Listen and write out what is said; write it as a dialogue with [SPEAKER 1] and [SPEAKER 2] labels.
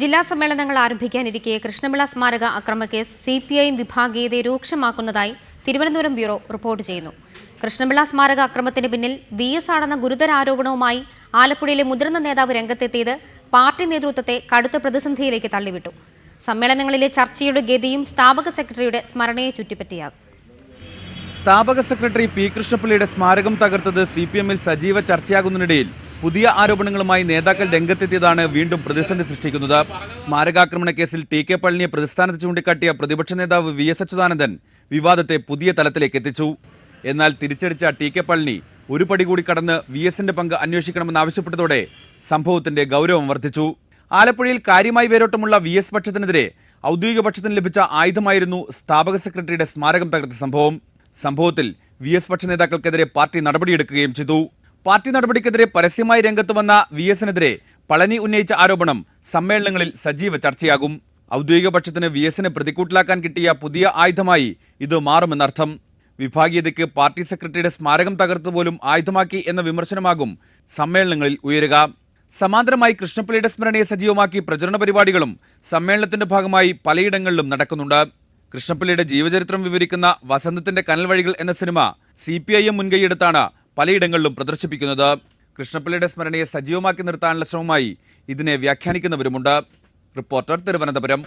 [SPEAKER 1] ജില്ലാ സമ്മേളനങ്ങൾ ആരംഭിക്കാനിരിക്കെ കൃഷ്ണപിള്ള സ്മാരക അക്രമക്കേസ് CPIM വിഭാഗീയതയെ രൂക്ഷമാക്കുന്നതായി തിരുവനന്തപുരം ബ്യൂറോ റിപ്പോർട്ട് ചെയ്യുന്നു. കൃഷ്ണപിള്ള സ്മാരക അക്രമത്തിന് പിന്നിൽ VS ആണെന്ന ഗുരുതര ആരോപണവുമായി ആലപ്പുഴയിലെ മുതിർന്ന നേതാവ് രംഗത്തെത്തിയത് പാർട്ടി നേതൃത്വത്തെ കടുത്ത പ്രതിസന്ധിയിലേക്ക് തള്ളിവിട്ടു. സമ്മേളനങ്ങളിലെ ചർച്ചയുടെ ഗതിയും സ്ഥാപക സെക്രട്ടറിയുടെ സ്മരണയെ ചുറ്റിപ്പറ്റിയാകും.
[SPEAKER 2] സ്ഥാപക സെക്രട്ടറി P. കൃഷ്ണപിള്ളയുടെ സ്മാരകം തകർത്തത് CPM-ൽ സജീവ ചർച്ചയാകുന്നതിനിടയിൽ പുതിയ ആരോപണങ്ങളുമായി നേതാക്കൾ രംഗത്തെത്തിയതാണ് വീണ്ടും പ്രതിസന്ധി സൃഷ്ടിക്കുന്നത്. സ്മാരകാക്രമണ കേസിൽ TK പളനിയെ പ്രതിസ്ഥാനത്ത് ചൂണ്ടിക്കാട്ടിയ പ്രതിപക്ഷ നേതാവ് VS അച്യുതാനന്ദൻ വിവാദത്തെ പുതിയ തലത്തിലേക്ക് എത്തിച്ചു. എന്നാൽ തിരിച്ചടിച്ച TK പളനി ഒരു പടി കൂടി കടന്ന് VS-ന്റെ പങ്ക് അന്വേഷിക്കണമെന്നാവശ്യപ്പെട്ടതോടെ സംഭവത്തിന്റെ ഗൗരവം വർദ്ധിച്ചു. ആലപ്പുഴയിൽ കാര്യമായി വേരോട്ടമുള്ള VS പക്ഷത്തിനെതിരെ ഔദ്യോഗിക പക്ഷത്തിന് ലഭിച്ച ആയുധമായിരുന്നു സ്ഥാപക സെക്രട്ടറിയുടെ സ്മാരകം തകർത്ത സംഭവത്തിൽ VS പക്ഷ നേതാക്കൾക്കെതിരെ പാർട്ടി നടപടിയെടുക്കുകയും ചെയ്തു. പാർട്ടി നടപടിക്കെതിരെ പരസ്യമായി രംഗത്ത് വന്ന VS-നെതിരെ പളനി ഉന്നയിച്ച ആരോപണം സമ്മേളനങ്ങളിൽ സജീവ ചർച്ചയാകും. ഔദ്യോഗിക പക്ഷത്തിന് VS-നെ പ്രതിക്കൂട്ടിലാക്കാൻ കിട്ടിയ പുതിയ ആയുധമായി ഇത് മാറുമെന്നർത്ഥം. വിഭാഗീയതയ്ക്ക് പാർട്ടി സെക്രട്ടറിയുടെ സ്മാരകം തകർത്തുപോലും ആയുധമാക്കി എന്ന വിമർശനമാകും സമ്മേളനങ്ങളിൽ ഉയരുക. സമാന്തരമായി കൃഷ്ണപിള്ളയുടെ സ്മരണയെ സജീവമാക്കി പ്രചരണ പരിപാടികളും സമ്മേളനത്തിന്റെ ഭാഗമായി പലയിടങ്ങളിലും നടക്കുന്നുണ്ട്. കൃഷ്ണപിള്ളയുടെ ജീവചരിത്രം വിവരിക്കുന്ന വസന്തത്തിന്റെ കനൽ വഴികൾ എന്ന സിനിമ CPIM മുൻകൈയെടുത്താണ് പലയിടങ്ങളിലും പ്രദർശിപ്പിക്കുന്നത്. കൃഷ്ണപിള്ളയുടെ സ്മരണയെ സജീവമാക്കി നിർത്താനുള്ള ശ്രമമായി ഇതിനെ വ്യാഖ്യാനിക്കുന്നവരുമുണ്ട്. റിപ്പോർട്ടർ, തിരുവനന്തപുരം.